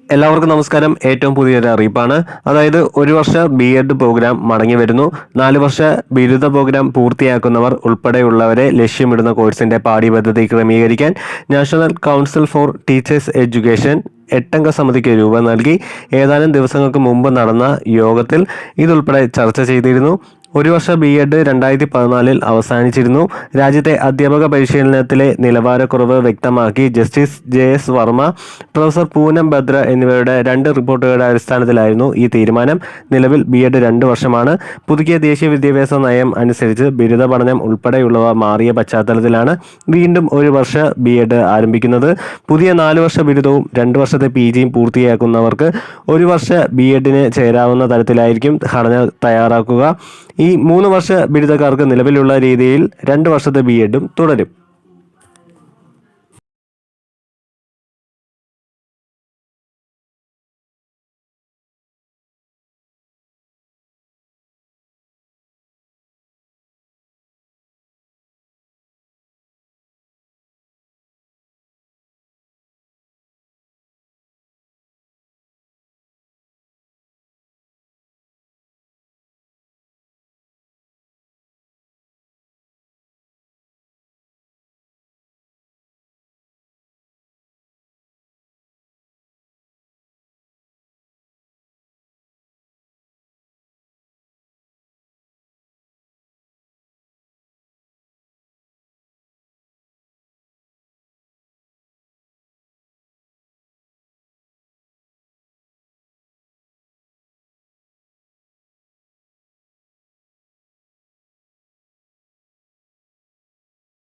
എല്ലാവർക്കും നമസ്കാരം. ഏറ്റവും പുതിയൊരു അറിയിപ്പാണ്. അതായത് ഒരു വർഷ ബി.എഡ് പ്രോഗ്രാം മടങ്ങി വരുന്നു. 4 വർഷ ബിരുദ പ്രോഗ്രാം പൂർത്തിയാക്കുന്നവർ ഉൾപ്പെടെയുള്ളവരെ ലക്ഷ്യമിടുന്ന കോഴ്സിന്റെ പാഠ്യപദ്ധതി ക്രമീകരിക്കാൻ national council for teachers education 8-അംഗ സമിതിക്ക് രൂപം നൽകി. ഏതാനും ദിവസങ്ങൾക്ക് മുമ്പ് നടന്ന യോഗത്തിൽ ഇതുൾപ്പെടെ ചർച്ച ചെയ്തിരുന്നു. ഒരു വർഷ ബി.എഡ് 2014 അവസാനിച്ചിരുന്നു. രാജ്യത്തെ അധ്യാപക പരിശീലനത്തിലെ നിലവാരക്കുറവ് വ്യക്തമാക്കി justice J.S. Varma, professor Poonam Bhadra എന്നിവരുടെ 2 റിപ്പോർട്ടുകളുടെ അടിസ്ഥാനത്തിലായിരുന്നു ഈ തീരുമാനം. നിലവിൽ ബി.എഡ് 2 വർഷമാണ്. പുതുക്കിയ ദേശീയ വിദ്യാഭ്യാസ നയം അനുസരിച്ച് ബിരുദ പഠനം ഉൾപ്പെടെയുള്ളവ മാറിയ പശ്ചാത്തലത്തിലാണ് വീണ്ടും ഒരു വർഷ ബി.എഡ് ആരംഭിക്കുന്നത്. പുതിയ 4 വർഷ ബിരുദവും 2 വർഷത്തെ PGയും പൂർത്തിയാക്കുന്നവർക്ക് ഒരു വർഷ ബി.എഡിന് ചേരാവുന്ന തരത്തിലായിരിക്കും ഘടന തയ്യാറാക്കുക. ഈ 3 വർഷ ബിരുദക്കാർക്ക് നിലവിലുള്ള രീതിയിൽ 2 വർഷത്തെ ബി.എഡും തുടരും.